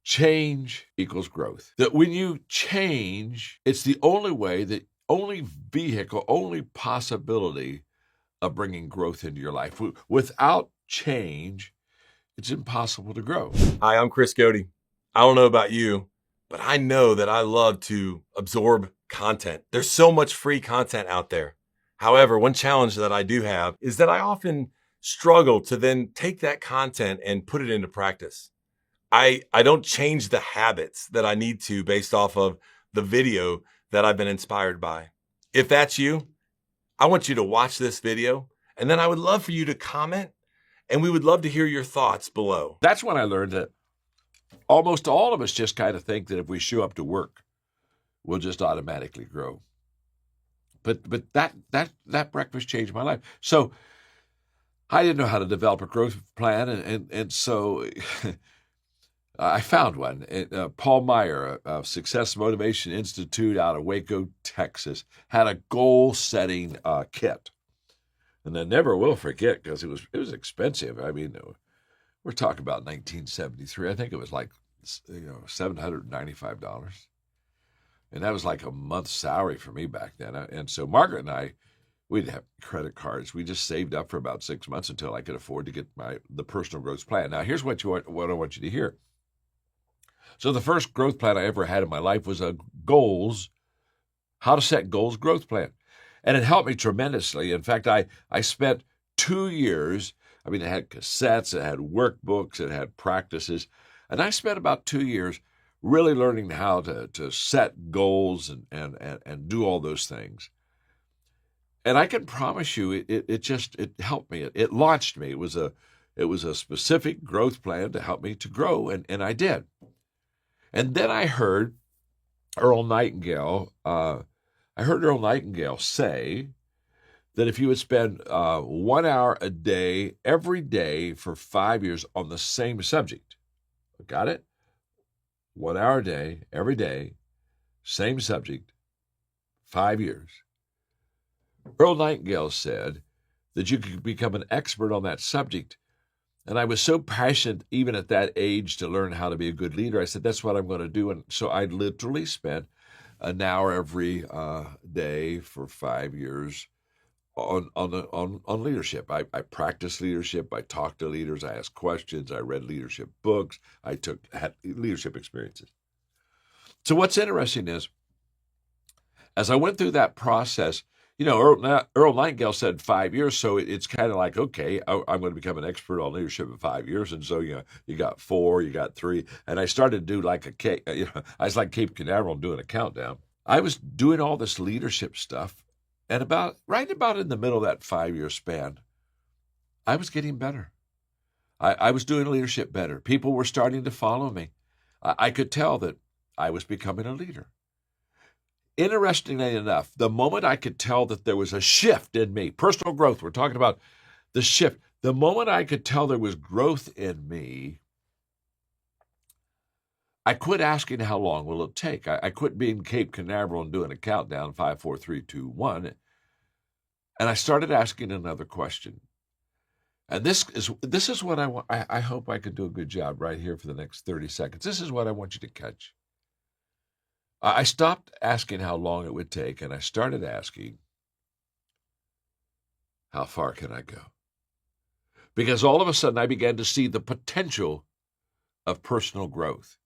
change equals growth. That when you change, it's the only way, the only vehicle, only possibility of bringing growth into your life. Without change, it's impossible to grow. Hi, I'm Chris Godey. I don't know about you, but I know that I love to absorb content. There's so much free content out there. However, one challenge that I do have is that I often struggle to then take that content and put it into practice. I don't change the habits that I need to based off of the video that I've been inspired by. If that's you, I want you to watch this video, and then I would love for you to comment, and we would love to hear your thoughts below. That's when I learned that almost all of us just kind of think that if we show up to work, we'll just automatically grow. But that breakfast changed my life. So I didn't know how to develop a growth plan, and so I found one. Paul Meyer, of Success Motivation Institute out of Waco, Texas, had a goal-setting kit. And I never will forget, because it was expensive. I mean, we're talking about 1973. I think it was like $795. And that was like a month's salary for me back then. And so Margaret and I, we didn't have credit cards. We just saved up for about 6 months until I could afford to get the personal growth plan. Now, here's what I want you to hear. So the first growth plan I ever had in my life was a how to set goals growth plan. And it helped me tremendously. In fact, I spent 2 years, it had cassettes, it had workbooks, it had practices. And I spent about 2 years really learning how to set goals and do all those things. And I can promise you, it helped me. It launched me. It was a specific growth plan to help me to grow, and I did. And then I heard Earl Nightingale say that if you would spend 1 hour a day, every day for 5 years on the same subject, got it? 1 hour a day, every day, same subject, 5 years. Earl Nightingale said that you could become an expert on that subject. And I was so passionate, even at that age, to learn how to be a good leader. I said, that's what I'm going to do. And so I literally spent an hour every day for 5 years on leadership. I practiced leadership. I talked to leaders. I asked questions. I read leadership books. I had leadership experiences. So what's interesting is, as I went through that process, Earl Nightingale said 5 years, so it's kind of like, okay, I'm going to become an expert on leadership in 5 years. And so, you got 4, you got 3. And I started to do like I was like Cape Canaveral doing a countdown. I was doing all this leadership stuff. And right about in the middle of that 5-year span, I was getting better. I was doing leadership better. People were starting to follow me. I could tell that I was becoming a leader. Interestingly enough, the moment I could tell that there was a shift in me, personal growth, we're talking about the shift. The moment I could tell there was growth in me, I quit asking how long will it take. I quit being Cape Canaveral and doing a countdown, 5, 4, 3, 2, 1. And I started asking another question. And this is what I want. I hope I can do a good job right here for the next 30 seconds. This is what I want you to catch. I stopped asking how long it would take, and I started asking, how far can I go? Because all of a sudden I began to see the potential of personal growth.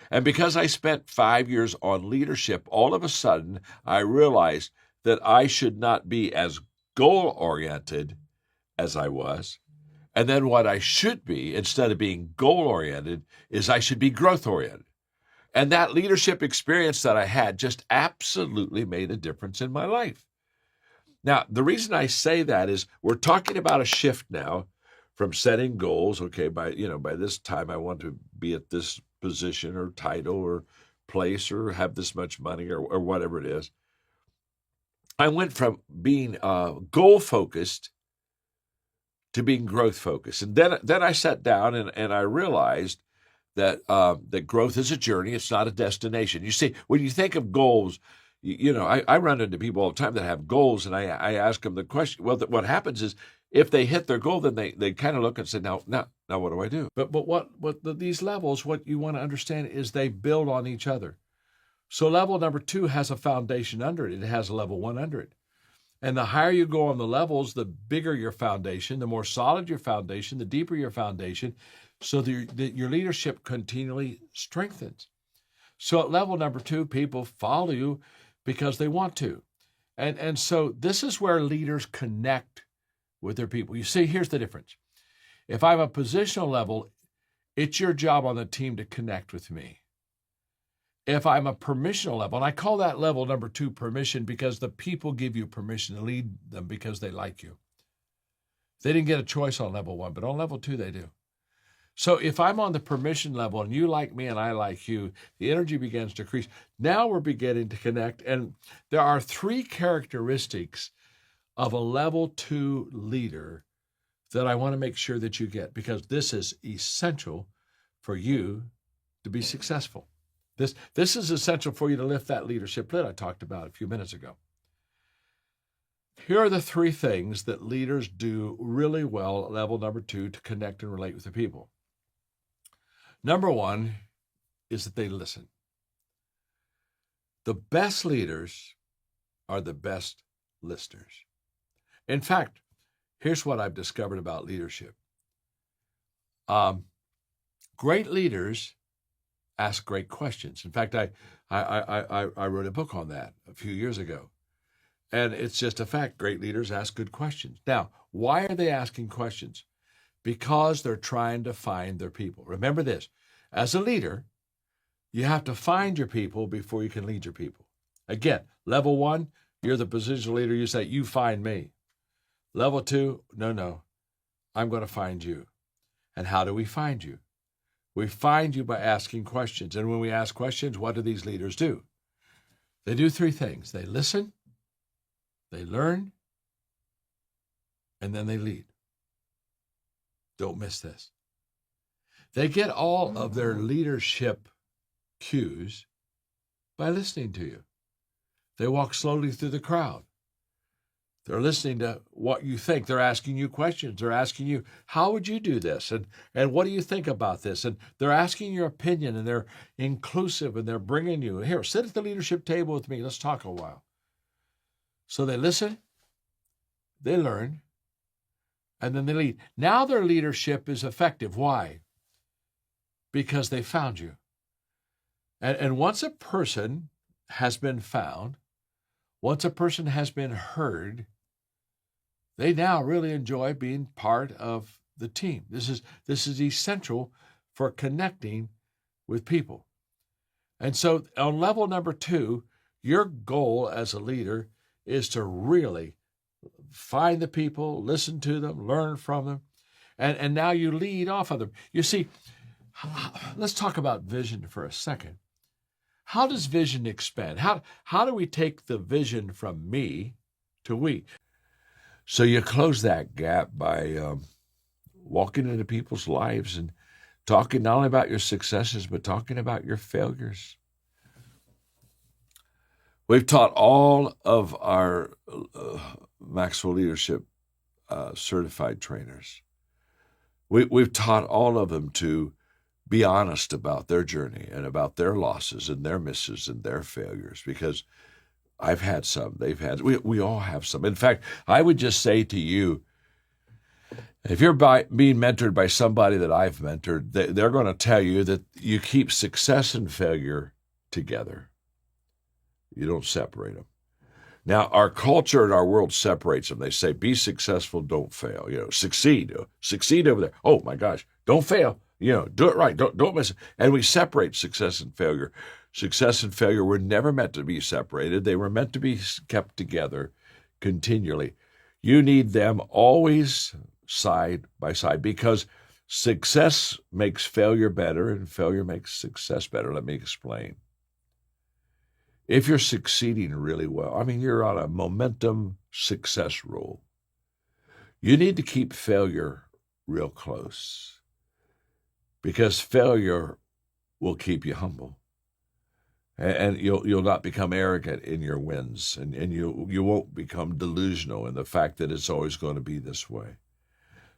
And because I spent 5 years on leadership, all of a sudden I realized that I should not be as goal-oriented as I was. And then what I should be, instead of being goal-oriented, is I should be growth-oriented. And that leadership experience that I had just absolutely made a difference in my life. Now, the reason I say that is we're talking about a shift now from setting goals. Okay, by this time I want to be at this position or title or place or have this much money or whatever it is. I went from being goal-focused to being growth-focused. And then I sat down and I realized that growth is a journey. It's not a destination. You see, when you think of goals, I run into people all the time that have goals, and I ask them the question. Well, what happens is If they hit their goal, then they kind of look and say, now what do I do? But these levels, what you want to understand is they build on each other. So level number 2 has a foundation under it. It has a level 1 under it. And the higher you go on the levels, the bigger your foundation, the more solid your foundation, the deeper your foundation, so that your leadership continually strengthens. So at level number 2, people follow you because they want to. And so this is where leaders connect with their people. You see, here's the difference. If I'm a positional level, it's your job on the team to connect with me. If I'm a permissional level, and I call that level number 2 permission because the people give you permission to lead them because they like you. They didn't get a choice on level 1, but on level 2, they do. So if I'm on the permission level and you like me and I like you, the energy begins to increase. Now we're beginning to connect. And there are 3 characteristics of a level 2 leader that I want to make sure that you get, because this is essential for you to be successful. This is essential for you to lift that leadership lid I talked about a few minutes ago. Here are the 3 things that leaders do really well at level number 2 to connect and relate with the people. Number 1 is that they listen. The best leaders are the best listeners. In fact, here's what I've discovered about leadership. Great leaders ask great questions. In fact, I wrote a book on that a few years ago. And it's just a fact. Great leaders ask good questions. Now, why are they asking questions? Because they're trying to find their people. Remember this, as a leader, you have to find your people before you can lead your people. Again, level 1, you're the positional leader. You say, you find me. Level 2, no, I'm going to find you. And how do we find you? We find you by asking questions. And when we ask questions, what do these leaders do? They do 3 things. They listen, they learn, and then they lead. Don't miss this. They get all of their leadership cues by listening to you. They walk slowly through the crowd. They're listening to what you think. They're asking you questions. They're asking you, how would you do this? And what do you think about this? And they're asking your opinion, and they're inclusive, and they're bringing you, here, sit at the leadership table with me. Let's talk a while. So they listen, they learn, and then they lead. Now their leadership is effective. Why? Because they found you. And once a person has been found, once a person has been heard, they now really enjoy being part of the team. This is essential for connecting with people. And so on level number 2, your goal as a leader is to really find the people, listen to them, learn from them, and now you lead off of them. You see, let's talk about vision for a second. How does vision expand? How do we take the vision from me to we? So you close that gap by walking into people's lives and talking not only about your successes, but talking about your failures. We've taught all of our Maxwell Leadership certified trainers. We've taught all of them to be honest about their journey and about their losses and their misses and their failures, because I've had some, they've had, we all have some. In fact, I would just say to you, if you're being mentored by somebody that I've mentored, they're going to tell you that you keep success and failure together. You don't separate them. Now, our culture and our world separates them. They say, be successful, don't fail. Succeed over there. Oh my gosh, don't fail. Do it right. Don't miss it. And we separate success and failure. Success and failure were never meant to be separated. They were meant to be kept together continually. You need them always side by side, because success makes failure better and failure makes success better. Let me explain. If you're succeeding really well, you're on a momentum success rule, you need to keep failure real close, because failure will keep you humble. and you'll not become arrogant in your wins, and you won't become delusional in the fact that it's always going to be this way.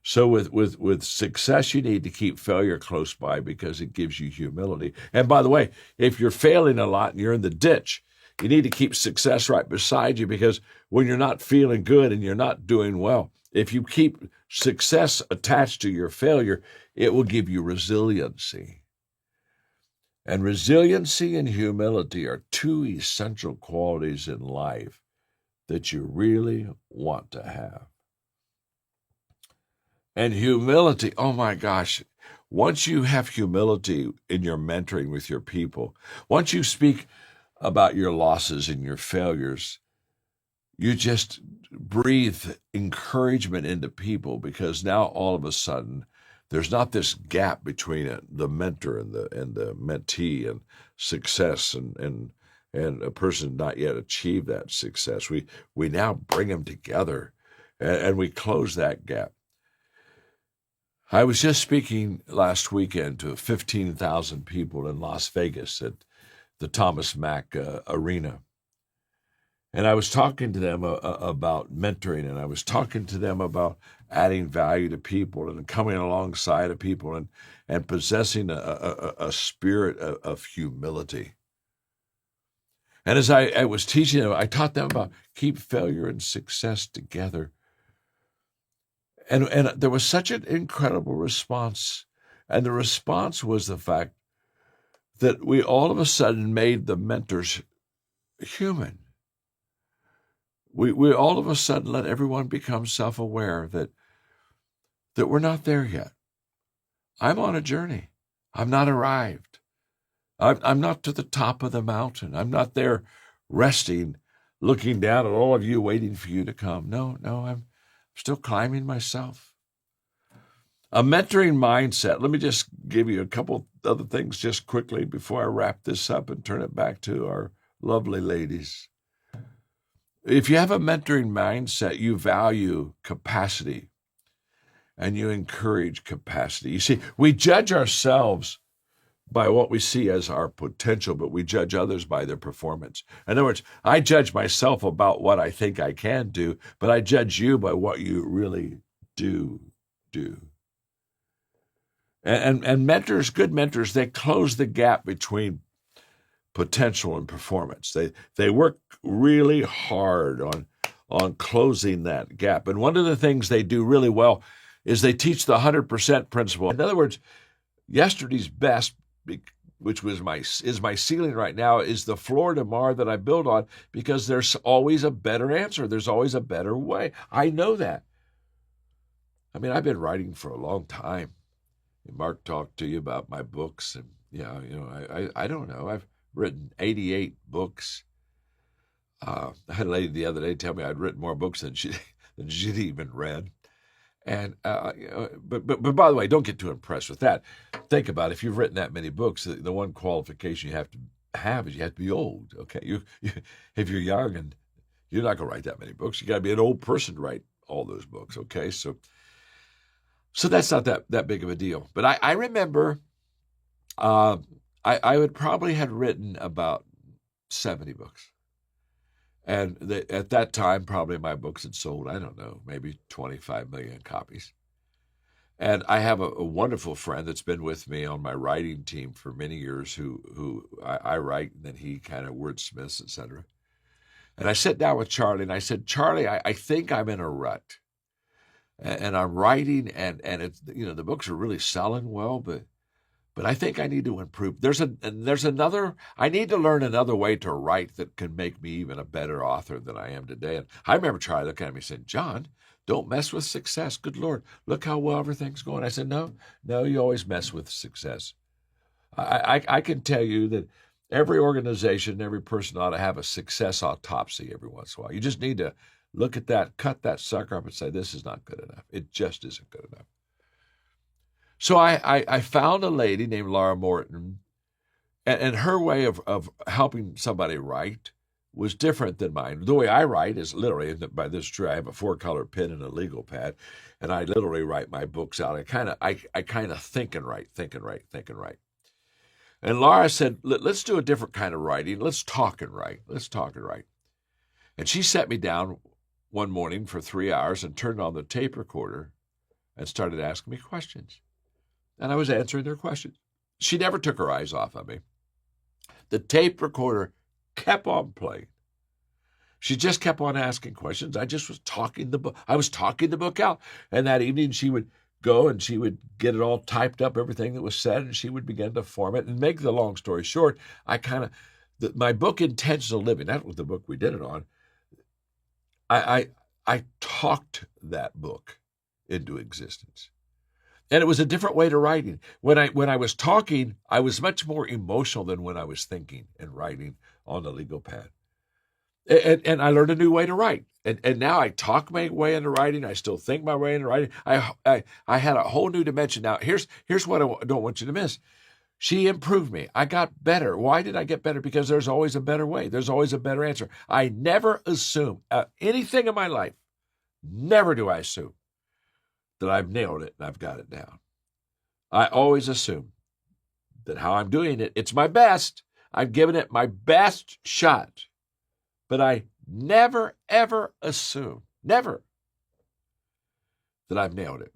So with success, you need to keep failure close by because it gives you humility. And by the way, if you're failing a lot and you're in the ditch, you need to keep success right beside you, because when you're not feeling good and you're not doing well, if you keep success attached to your failure, it will give you resiliency. And resiliency and humility are two essential qualities in life that you really want to have. And humility, oh my gosh, once you have humility in your mentoring with your people, once you speak about your losses and your failures, you just breathe encouragement into people, because now all of a sudden there's not this gap between the mentor and the mentee and success and a person not yet achieved that success. We now bring them together and we close that gap. I was just speaking last weekend to 15,000 people in Las Vegas at the Thomas Mack Arena. And I was talking to them about mentoring, and I was talking to them about adding value to people and coming alongside of people and possessing a spirit of humility. And as I was teaching them, I taught them about keep failure and success together. And there was such an incredible response. And the response was the fact that we all of a sudden made the mentors human. We all of a sudden let everyone become self-aware that we're not there yet. I'm on a journey. I'm not arrived. I'm not to the top of the mountain. I'm not there resting, looking down at all of you, waiting for you to come. No, I'm still climbing myself. A mentoring mindset. Let me just give you a couple other things just quickly before I wrap this up and turn it back to our lovely ladies. If you have a mentoring mindset, you value capacity and you encourage capacity. You see, we judge ourselves by what we see as our potential, but we judge others by their performance. In other words, I judge myself about what I think I can do, but I judge you by what you really do. And mentors, good mentors, they close the gap between potential and performance. They work really hard on closing that gap. And one of the things they do really well is they teach the 100% principle. In other words, yesterday's best, which is my ceiling right now, is the floor tomorrow that I build on, because there's always a better answer. There's always a better way. I know that. I mean, I've been writing for a long time. Mark talked to you about my books, and I don't know. I've written 88 books. I had a lady the other day tell me I'd written more books than she'd even read. And but by the way, don't get too impressed with that. Think about it. If you've written that many books, the one qualification you have to have is you have to be old. Okay, you if you're young and you're not going to write that many books, you got to be an old person to write all those books. Okay, so that's not that big of a deal. But I remember I would probably had written about 70 books. And at that time, probably my books had sold, I don't know, maybe 25 million copies. And I have a wonderful friend that's been with me on my writing team for many years who I write, and then he kind of wordsmiths, etc. And I sat down with Charlie, and I said, Charlie, I think I'm in a rut. And I'm writing, and it's, the books are really selling well, but I think I need to improve. I need to learn another way to write that can make me even a better author than I am today. And I remember Charlie looking at me and saying, John, don't mess with success. Good Lord, look how well everything's going. I said, no, you always mess with success. I can tell you that every organization, every person ought to have a success autopsy every once in a while. You just need to look at that, cut that sucker up and say, this is not good enough. It just isn't good enough. So I found a lady named Laura Morton, and her way of helping somebody write was different than mine. The way I write is literally, by this true, I have a 4-color pen and a legal pad, and I literally write my books out. I kind of think and write. And Laura said, let's do a different kind of writing. Let's talk and write. Let's talk and write. And she sat me down one morning for 3 hours and turned on the tape recorder and started asking me questions. And I was answering their questions. She never took her eyes off of me. The tape recorder kept on playing. She just kept on asking questions. I just was talking the book. I was talking the book out. And that evening she would go and she would get it all typed up, everything that was said, and she would begin to form it. And make the long story short, my book Intentional Living, that was the book we did it on. I talked that book into existence. And it was a different way to writing. When I was talking, I was much more emotional than when I was thinking and writing on the legal pad. And I learned a new way to write. And now I talk my way into writing. I still think my way into writing. I had a whole new dimension. Now, here's what I don't want you to miss. She improved me. I got better. Why did I get better? Because there's always a better way. There's always a better answer. I never assume anything in my life. Never do I assume that I've nailed it and I've got it down. I always assume that how I'm doing it, it's my best. I've given it my best shot. But I never, ever assume, never, that I've nailed it.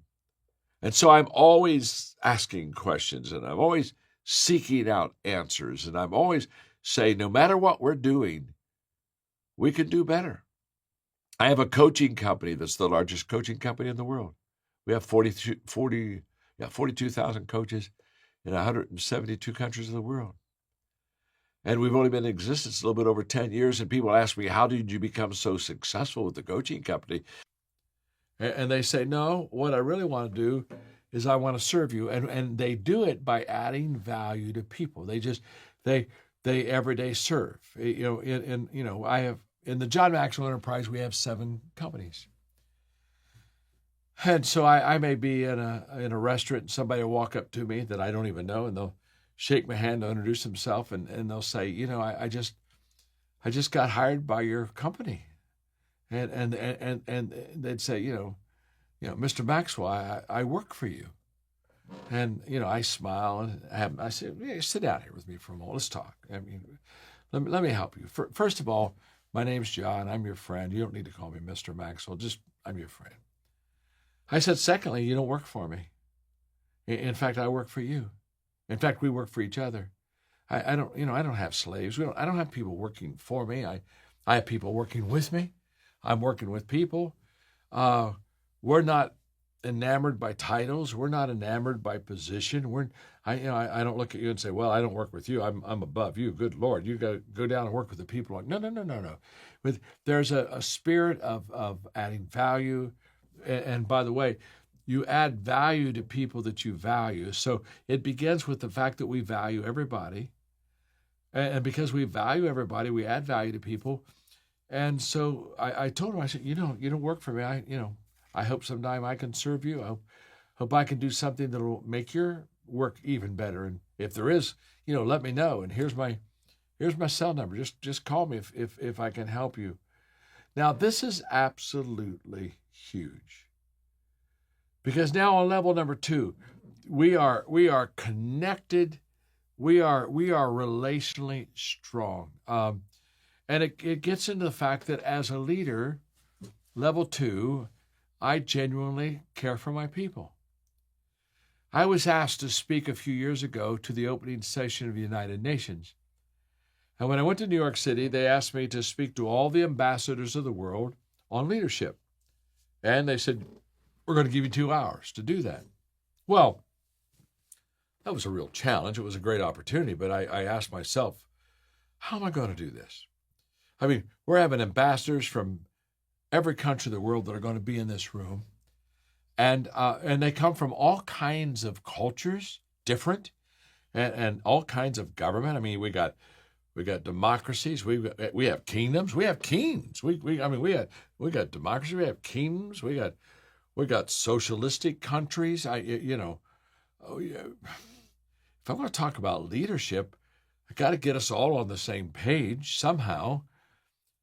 And so I'm always asking questions and I'm always seeking out answers. And I'm always saying, no matter what we're doing, we can do better. I have a coaching company that's the largest coaching company in the world. We have 42,000 coaches in 172 countries of the world. And we've only been in existence a little bit over 10 years. And people ask me, how did you become so successful with the coaching company? And they say, no, what I really want to do is I want to serve you. And they do it by adding value to people. They every day serve. I have, in the John Maxwell Enterprise, we have 7 companies. And so I may be in a restaurant and somebody will walk up to me that I don't even know, and they'll shake my hand to introduce themselves, and they'll say, I just got hired by your company, and they'd say, Mr. Maxwell, I work for you, and I smile and I say, yeah, sit down here with me for a moment, let's talk. I mean, let me help you. First of all, my name's John. I'm your friend. You don't need to call me Mr. Maxwell. I'm your friend. I said, secondly, you don't work for me. In fact, I work for you. In fact, we work for each other. I don't have slaves. I don't have people working for me. I have people working with me. I'm working with people. We're not enamored by titles. We're not enamored by position. I don't look at you and say, well, I don't work with you. I'm above you. Good Lord, you got to go down and work with the people. Like, no. There's a spirit of adding value. And by the way, you add value to people that you value. So it begins with the fact that we value everybody. And because we value everybody, we add value to people. And so I told him, I said, you don't work for me. I hope sometime I can serve you. I hope I can do something that will make your work even better. And if there is, let me know. And here's my cell number. Just call me if I can help you. Now, this is absolutely huge. Because now on level number 2, we are connected, we are relationally strong, and it gets into the fact that as a leader, level 2, I genuinely care for my people. I was asked to speak a few years ago to the opening session of the United Nations, and when I went to New York City, they asked me to speak to all the ambassadors of the world on leadership, and they said, we're going to give you 2 hours to do that. Well, that was a real challenge. It was a great opportunity, but I asked myself, how am I going to do this? I mean, we're having ambassadors from every country of the world that are going to be in this room, and they come from all kinds of cultures, different, and all kinds of government. I mean, we got democracies, we have kingdoms, we have kings. We got democracy, we have kingdoms, we got socialistic countries. If I want to talk about leadership, I got to get us all on the same page somehow.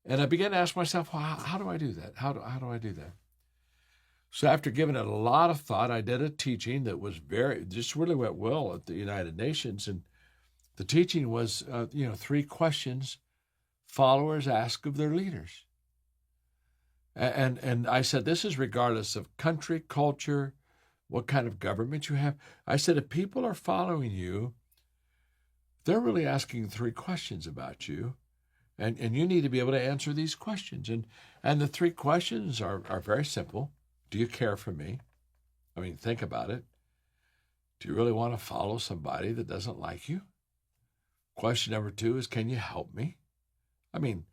And I began to ask myself, well, how do I do that? How do I do that? So after giving it a lot of thought, I did a teaching that was just really went well at the United Nations. And The teaching was, 3 questions followers ask of their leaders. And I said, this is regardless of country, culture, what kind of government you have. I said, if people are following you, they're really asking 3 questions about you. And you need to be able to answer these questions. And the 3 questions are very simple. Do you care for me? I mean, think about it. Do you really want to follow somebody that doesn't like you? Question number 2 is, can you help me? I mean,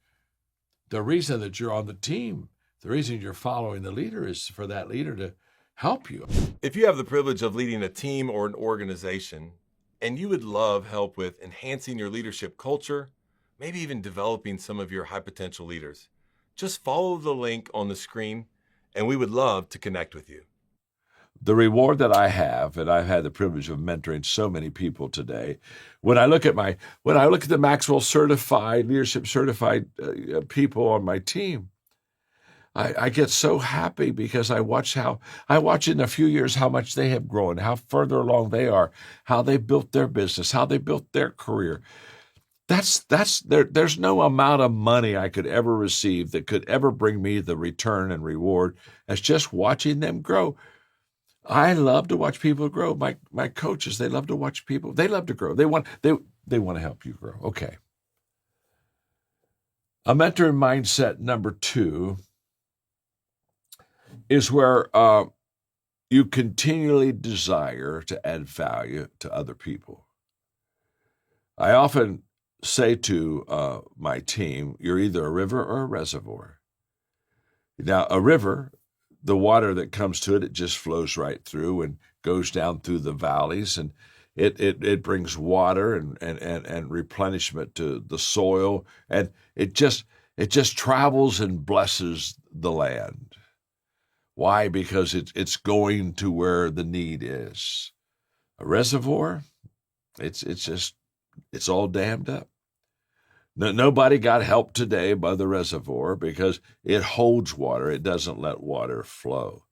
the reason that you're on the team, the reason you're following the leader is for that leader to help you. If you have the privilege of leading a team or an organization, and you would love help with enhancing your leadership culture, maybe even developing some of your high potential leaders, just follow the link on the screen, and we would love to connect with you. The reward that I have, and I've had the privilege of mentoring so many people today, when I look at the Maxwell certified, leadership certified people on my team, I get so happy because I watch in a few years how much they have grown, how further along they are, how they built their business, how they built their career. There's no amount of money I could ever receive that could ever bring me the return and reward as just watching them grow. I love to watch people grow. My coaches, they love to watch people. They love to grow. They want to help you grow. Okay. A mentoring mindset number 2 is where you continually desire to add value to other people. I often say to my team, you're either a river or a reservoir. Now, a river, the water that comes to it just flows right through and goes down through the valleys, and it brings water and replenishment to the soil, and it just travels and blesses the land. Why? Because it's going to where the need is. A reservoir, it's all dammed up. Nobody got help today by the reservoir because it holds water. It doesn't let water flow.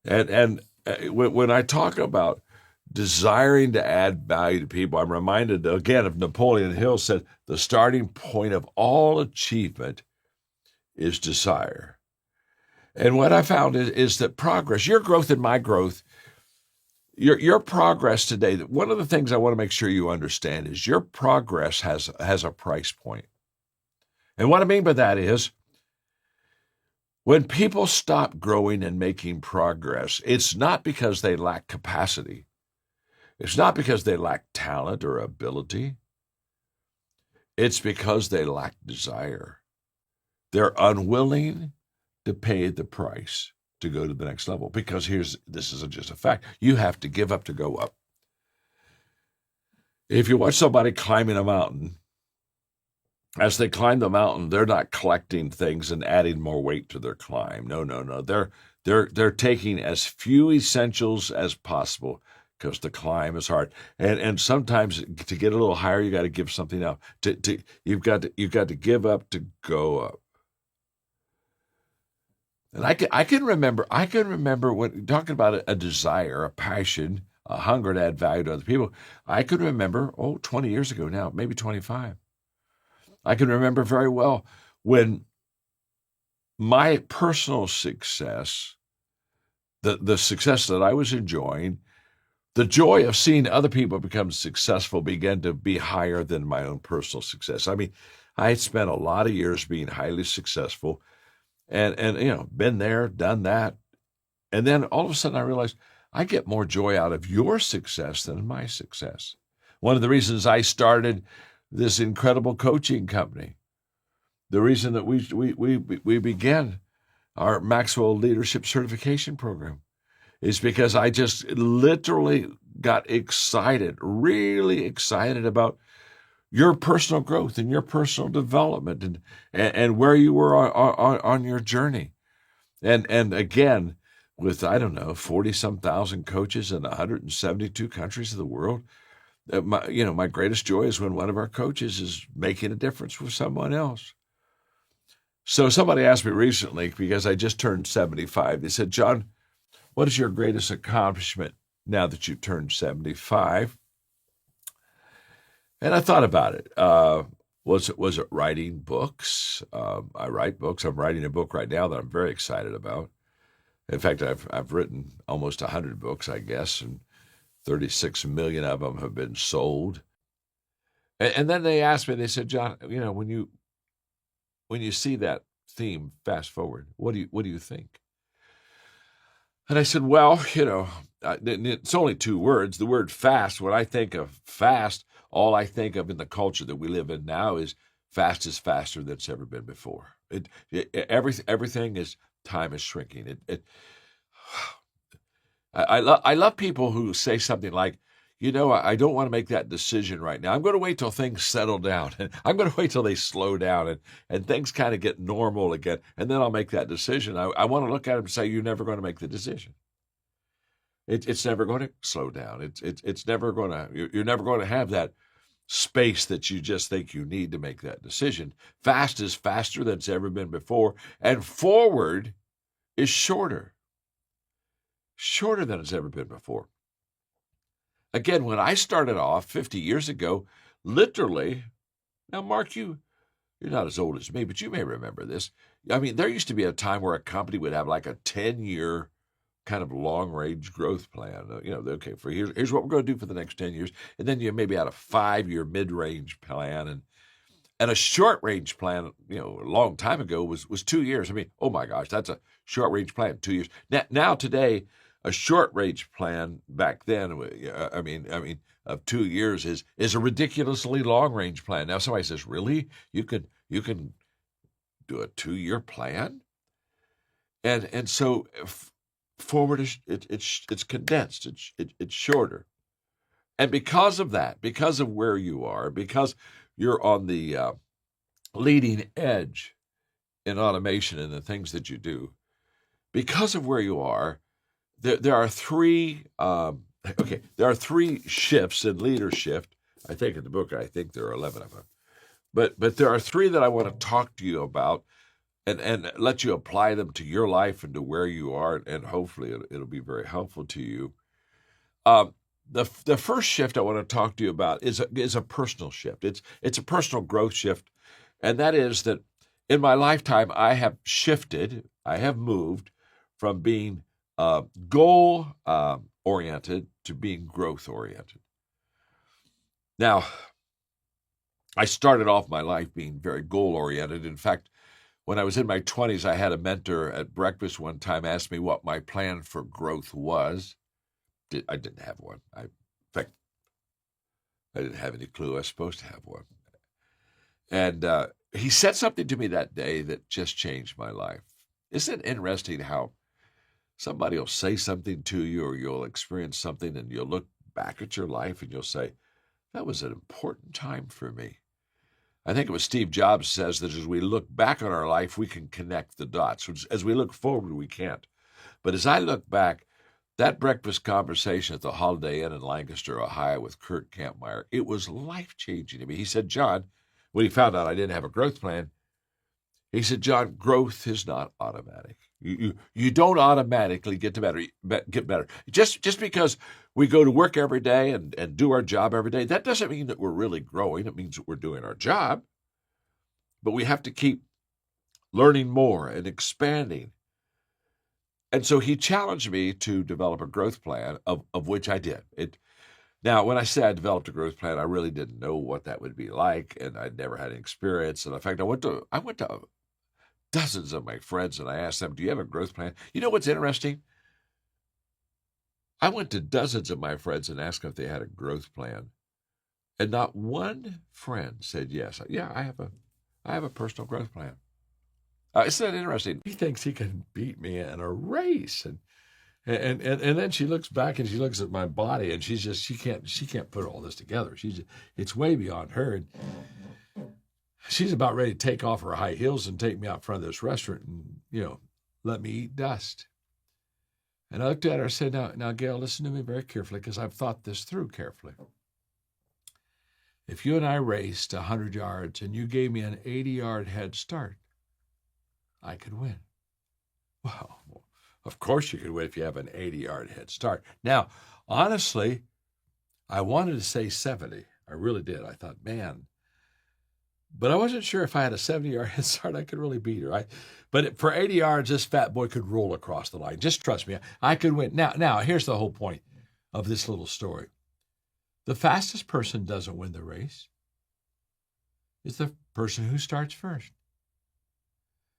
And when I talk about desiring to add value to people, I'm reminded again of Napoleon Hill said, the starting point of all achievement is desire. And what I found is that progress, your growth and my growth, your progress today, one of the things I want to make sure you understand is your progress has a price point. And what I mean by that is when people stop growing and making progress, it's not because they lack capacity. It's not because they lack talent or ability. It's because they lack desire. They're unwilling to pay the price to go to the next level, because this is just a fact. You have to give up to go up. If you watch somebody climbing a mountain, as they climb the mountain, they're not collecting things and adding more weight to their climb. No. They're taking as few essentials as possible because the climb is hard. And sometimes to get a little higher, you got to give something up. You've got to give up to go up. And I can remember when talking about a desire, a passion, a hunger to add value to other people. I can remember, 20 years ago now, maybe 25. I can remember very well when my personal success, the success that I was enjoying, the joy of seeing other people become successful began to be higher than my own personal success. I mean, I had spent a lot of years being highly successful, and been there, done that. And then all of a sudden I realized I get more joy out of your success than my success. One of the reasons I started this incredible coaching company, the reason that we began our Maxwell Leadership Certification Program, is because I just literally got excited, really excited about your personal growth and your personal development and where you were on your journey. And again, with, 40-some thousand coaches in 172 countries of the world, my greatest joy is when one of our coaches is making a difference with someone else. So somebody asked me recently, because I just turned 75, they said, John, what is your greatest accomplishment now that you've turned 75? And I thought about it. Was it writing books? I write books. I'm writing a book right now that I'm very excited about. In fact, I've written almost 100 books, I guess, and 36 million of them have been sold. And then they asked me, they said, John, when you see that theme, fast forward, what do you think? And I said, well, it's only two words. The word fast, when I think of fast, all I think of in the culture that we live in now is fast is faster than it's ever been before. Everything is, time is shrinking. I love people who say something like, I don't want to make that decision right now. I'm going to wait till things settle down, and I'm going to wait till they slow down and things kind of get normal again, and then I'll make that decision. I want to look at them and say, you're never going to make the decision. It's never going to slow down. It's never going to. You're never going to have that space that you just think you need to make that decision. Fast is faster than it's ever been before, and forward is shorter than it's ever been before. Again, when I started off 50 years ago, literally, now, Mark, you're not as old as me, but you may remember this. I mean, there used to be a time where a company would have like a 10-year kind of long-range growth plan. Okay, here's what we're going to do for the next 10 years. And then you maybe had a 5-year mid-range plan. And a short-range plan, a long time ago was 2 years. I mean, oh my gosh, that's a short-range plan, 2 years. Now today, a short-range plan back then, of 2 years is a ridiculously long-range plan. Now somebody says, really? You can do a 2-year plan? And so forward is it's condensed. It's shorter. And because of that, because of where you are, because you're on the leading edge in automation and the things that you do, because of where you are, there are three shifts in leadership. I think in the book, I think there are 11 of them. But there are three that I want to talk to you about and let you apply them to your life and to where you are, and hopefully it'll be very helpful to you. The first shift I want to talk to you about is a personal shift. It's a personal growth shift, and that is that in my lifetime I have moved from being goal oriented to being growth oriented. Now, I started off my life being very goal oriented. In fact, when I was in my 20s, I had a mentor at breakfast one time ask me what my plan for growth was. I didn't have one. In fact, I didn't have any clue I was supposed to have one. And he said something to me that day that just changed my life. Isn't it interesting how somebody will say something to you, or you'll experience something and you'll look back at your life and you'll say, that was an important time for me. I think it was Steve Jobs says that as we look back on our life, we can connect the dots. As we look forward, we can't. But as I look back, that breakfast conversation at the Holiday Inn in Lancaster, Ohio with Kurt Campmeyer, it was life-changing to me. He said, John, when he found out I didn't have a growth plan, he said, John, growth is not automatic. You don't automatically get better. Just because we go to work every day and do our job every day, that doesn't mean that we're really growing. It means that we're doing our job. But we have to keep learning more and expanding. And so he challenged me to develop a growth plan, of which I did. Now, when I say I developed a growth plan, I really didn't know what that would be like, and I'd never had any experience. And in fact, I went to dozens of my friends and I asked them, do you have a growth plan? You know what's interesting? I went to dozens of my friends and asked them if they had a growth plan. And not one friend said yes. Yeah, I have a personal growth plan. Isn't that interesting? He thinks he can beat me in a race. And then she looks back and she looks at my body and she can't put all this together. It's way beyond her. And she's about ready to take off her high heels and take me out front of this restaurant and, let me eat dust. And I looked at her and said, now, Gail, listen to me very carefully because I've thought this through carefully. If you and I raced 100 yards and you gave me an 80-yard head start, I could win. Well, of course you could win if you have an 80-yard head start. Now, honestly, I wanted to say 70. I really did. I thought, man, but I wasn't sure if I had a 70-yard head start, I could really beat her. But for 80 yards, this fat boy could roll across the line. Just trust me, I could win. Now, here's the whole point of this little story. The fastest person doesn't win the race. It's the person who starts first.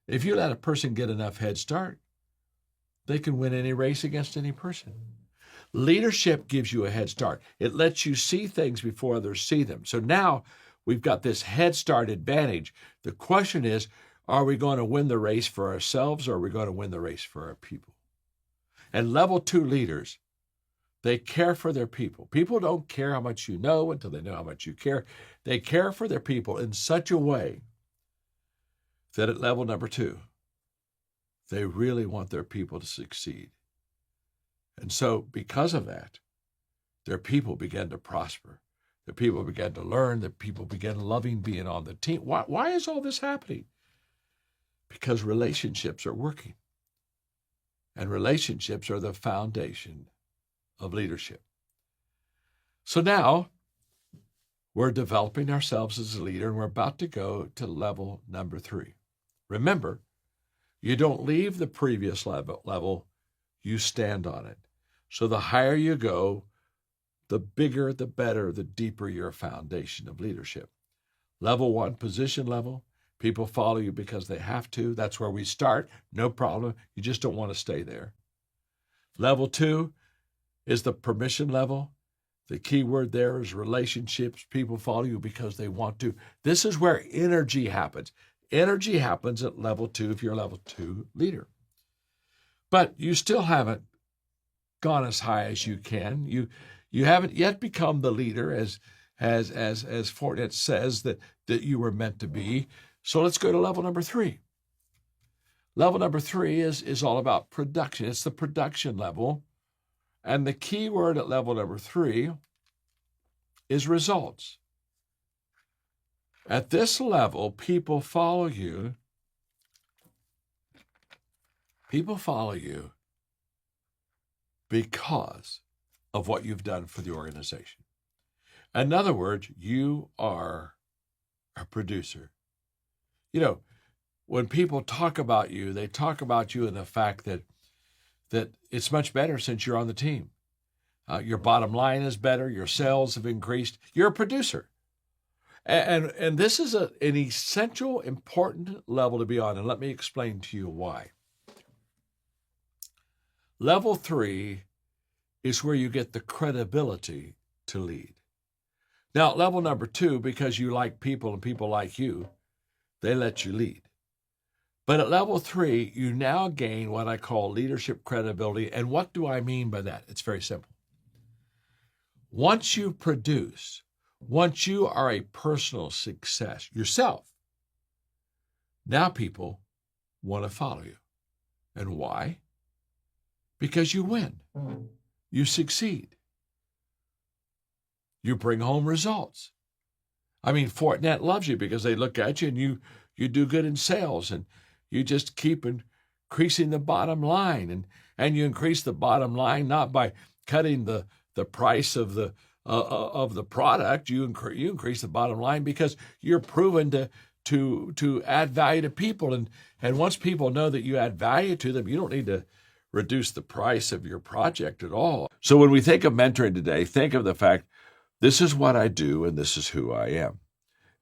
If you let a person get enough head start, they can win any race against any person. Leadership gives you a head start. It lets you see things before others see them. So now we've got this head start advantage. The question is, are we going to win the race for ourselves, or are we going to win the race for our people? And level 2 leaders, they care for their people. People don't care how much you know until they know how much you care. They care for their people in such a way that at level number 2, they really want their people to succeed. And so because of that, their people began to prosper. The people began to learn. The people began loving being on the team. Why is all this happening? Because relationships are working. And relationships are the foundation of leadership. So now we're developing ourselves as a leader, and we're about to go to level number 3. Remember, you don't leave the previous level, you stand on it. So the higher you go, the bigger, the better, the deeper your foundation of leadership. Level 1, position level. People follow you because they have to. That's where we start. No problem. You just don't want to stay there. Level 2 is the permission level. The key word there is relationships. People follow you because they want to. This is where energy happens. Energy happens at level 2 if you're a level 2 leader. But you still haven't gone as high as you can. You haven't yet become the leader as Fortinet says that you were meant to be. So let's go to level number 3. Level number 3 is all about production. It's the production level. And the key word at level number 3 is results. At this level, people follow you. People follow you because of what you've done for the organization. In other words, you are a producer. You know, when people talk about you, they talk about you in the fact that it's much better since you're on the team. Your bottom line is better. Your sales have increased. You're a producer. And this is an essential, important level to be on. And let me explain to you why. Level 3 is where you get the credibility to lead. Now, level number 2, because you like people and people like you, they let you lead. But at level 3, you now gain what I call leadership credibility. And what do I mean by that? It's very simple. Once you produce, once you are a personal success yourself, now people want to follow you. And why? Because you win. You succeed. You bring home results. I mean, Fortinet loves you because they look at you and you do good in sales, and you just keep increasing the bottom line. And you increase the bottom line not by cutting the price of the product. You increase the bottom line because you're proven to add value to people. And once people know that you add value to them, you don't need to reduce the price of your project at all. So when we think of mentoring today, think of the fact, this is what I do and this is who I am.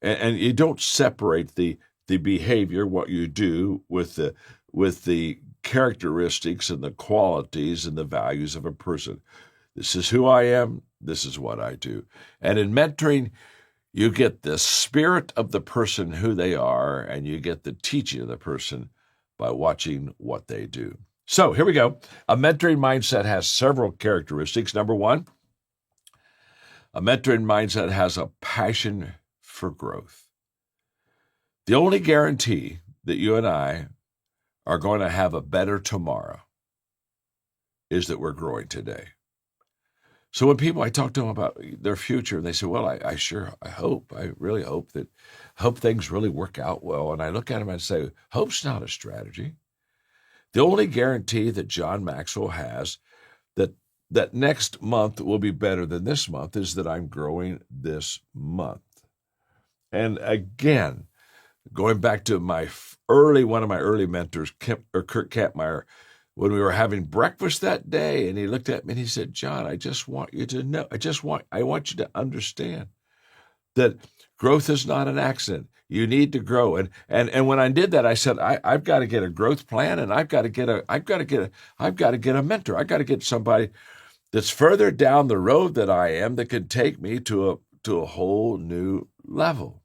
And you don't separate the behavior, what you do, with the characteristics and the qualities and the values of a person. This is who I am. This is what I do. And in mentoring, you get the spirit of the person, who they are, and you get the teaching of the person by watching what they do. So here we go. A mentoring mindset has several characteristics. Number 1, a mentoring mindset has a passion for growth. The only guarantee that you and I are going to have a better tomorrow is that we're growing today. So when I talk to them about their future, and they say, well, I really hope things really work out well. And I look at them and say, hope's not a strategy. The only guarantee that John Maxwell has that that next month will be better than this month is that I'm growing this month. And again, going back to one of my early mentors, Kurt Kampmeyer, when we were having breakfast that day, and he looked at me and he said, "John, I just want you to know, I want you to understand that growth is not an accident. You need to grow." And when I did that, I said, I've got to get a growth plan, and I've got to get a mentor. I've got to get somebody that's further down the road than I am that can take me to a whole new level.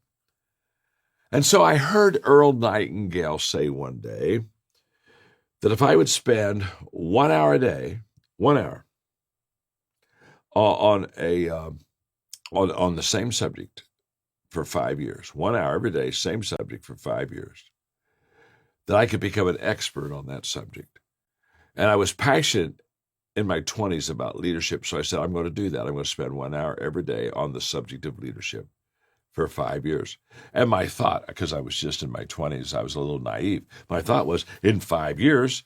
And so I heard Earl Nightingale say one day that if I would spend 1 hour a day, 1 hour on the same subject for 5 years, 1 hour every day, same subject for 5 years, that I could become an expert on that subject. And I was passionate in my 20s about leadership, so I said, I'm going to do that. I'm going to spend 1 hour every day on the subject of leadership for 5 years. And my thought, because I was just in my 20s, I was a little naive. My thought was, in 5 years,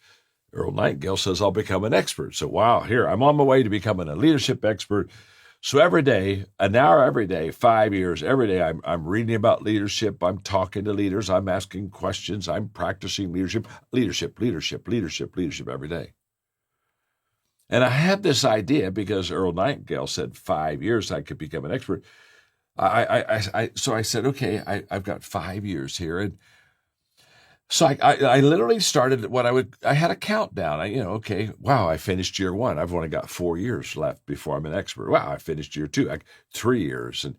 Earl Nightingale says I'll become an expert. So, wow, here, I'm on my way to becoming a leadership expert. So every day, an hour every day, 5 years, every day, I'm reading about leadership. I'm talking to leaders. I'm asking questions. I'm practicing leadership every day. And I had this idea because Earl Nightingale said 5 years I could become an expert. So I said, okay, I've got 5 years here. And so I literally started I had a countdown. Okay, wow, I finished year 1. I've only got 4 years left before I'm an expert. Wow, I finished year 2, 3 years. And,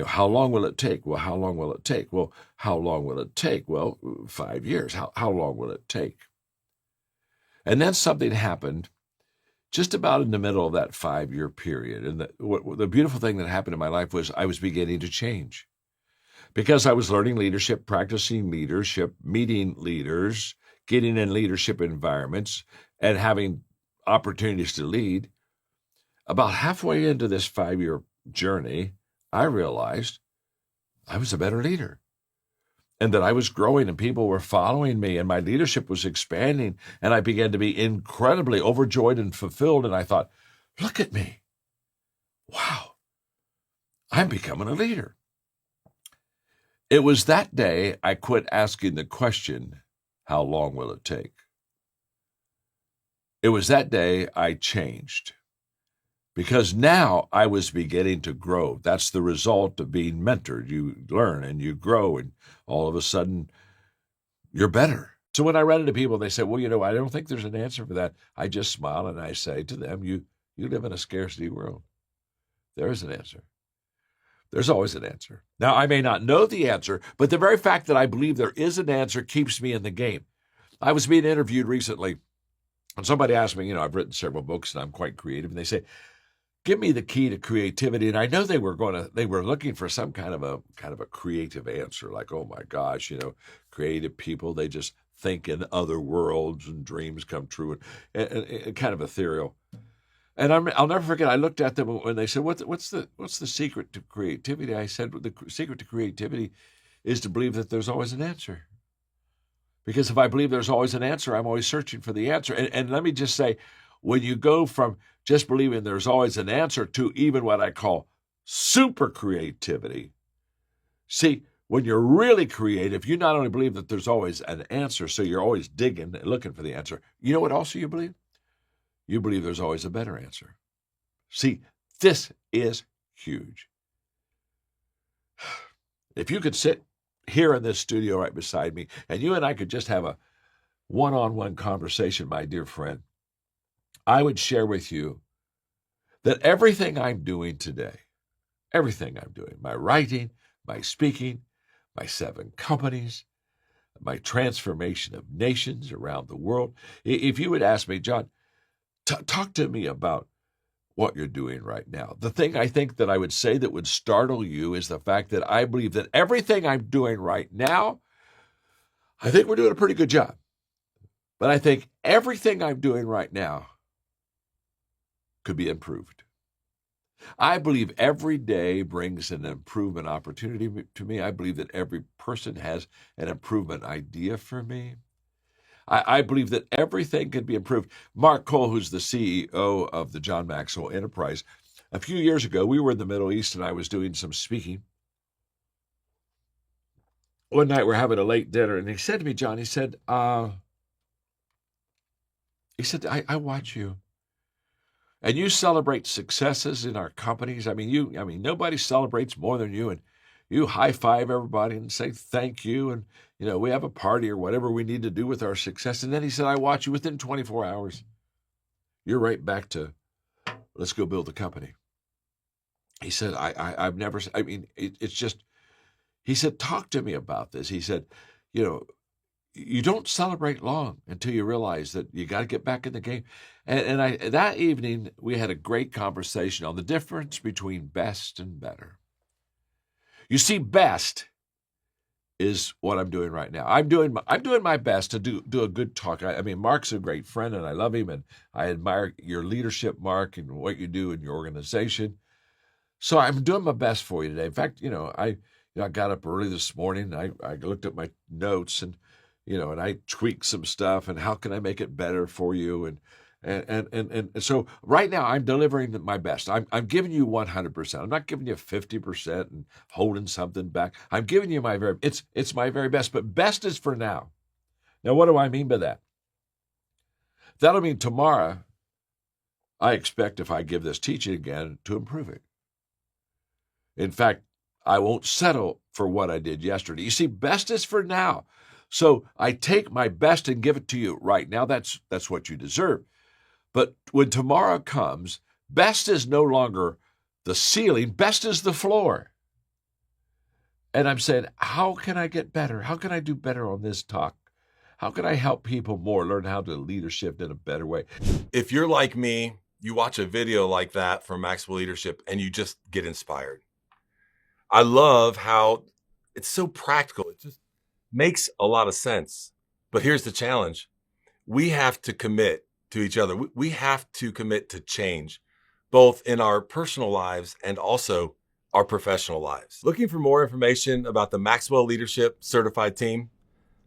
how long will it take? Well, how long will it take? Well, how long will it take? Well, 5 years. How long will it take? And then something happened just about in the middle of that 5-year period. And the beautiful thing that happened in my life was I was beginning to change. Because I was learning leadership, practicing leadership, meeting leaders, getting in leadership environments, and having opportunities to lead, about halfway into this 5-year journey, I realized I was a better leader and that I was growing and people were following me and my leadership was expanding, and I began to be incredibly overjoyed and fulfilled. And I thought, look at me. Wow, I'm becoming a leader. It was that day I quit asking the question, how long will it take? It was that day I changed, because now I was beginning to grow. That's the result of being mentored. You learn and you grow, and all of a sudden you're better. So when I run into people, they say, well, I don't think there's an answer for that. I just smile and I say to them, you live in a scarcity world. There is an answer. There's always an answer. Now, I may not know the answer, but the very fact that I believe there is an answer keeps me in the game. I was being interviewed recently, and somebody asked me, I've written several books and I'm quite creative, and they say, give me the key to creativity. And I know they were looking for some kind of a creative answer, like, oh my gosh, creative people, they just think in other worlds and dreams come true, and kind of ethereal. And I'll never forget, I looked at them when they said, what's the secret to creativity? I said, the secret to creativity is to believe that there's always an answer. Because if I believe there's always an answer, I'm always searching for the answer. And let me just say, when you go from just believing there's always an answer to even what I call super creativity, see, when you're really creative, you not only believe that there's always an answer, so you're always digging and looking for the answer. You know what also you believe? You believe there's always a better answer. See, this is huge. If you could sit here in this studio right beside me, and you and I could just have a one-on-one conversation, my dear friend, I would share with you that everything I'm doing today, my writing, my speaking, my 7 companies, my transformation of nations around the world, if you would ask me, John, talk to me about what you're doing right now. The thing I think that I would say that would startle you is the fact that I believe that everything I'm doing right now, I think we're doing a pretty good job. But I think everything I'm doing right now could be improved. I believe every day brings an improvement opportunity to me. I believe that every person has an improvement idea for me. I believe that everything can be improved. Mark Cole, who's the CEO of the John Maxwell Enterprise, a few years ago, we were in the Middle East and I was doing some speaking. One night we're having a late dinner and he said to me, John, I watch you and you celebrate successes in our companies. I mean, nobody celebrates more than you, and you high five everybody and say thank you. And, we have a party or whatever we need to do with our success. And then he said, I watch you within 24 hours. You're right back to, let's go build a company. He said, I've never, it's just, he said, talk to me about this. He said, you don't celebrate long until you realize that you got to get back in the game. And that evening, we had a great conversation on the difference between best and better. You see, best is what I'm doing right now. I'm doing my best to do a good talk. I mean, Mark's a great friend, and I love him, and I admire your leadership, Mark, and what you do in your organization. So I'm doing my best for you today. In fact, I got up early this morning. I looked at my notes and I tweaked some stuff. And how can I make it better for you? And so right now I'm delivering my best. I'm giving you 100%. I'm not giving you 50% and holding something back. I'm giving you it's my very best. But best is for now. Now, what do I mean by that? That'll mean tomorrow I expect, if I give this teaching again, to improve it. In fact, I won't settle for what I did yesterday. You see, best is for now. So I take my best and give it to you right now. That's what you deserve. But when tomorrow comes, best is no longer the ceiling. Best is the floor. And I'm saying, how can I get better? How can I do better on this talk? How can I help people more learn how to leadership in a better way? If you're like me, you watch a video like that from Maxwell Leadership and you just get inspired. I love how it's so practical. It just makes a lot of sense. But here's the challenge. We have to commit to each other. We have to commit to change, both in our personal lives and also our professional lives. Looking for more information about the Maxwell Leadership Certified Team?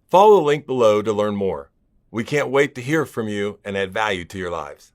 Follow the link below to learn more. We can't wait to hear from you and add value to your lives.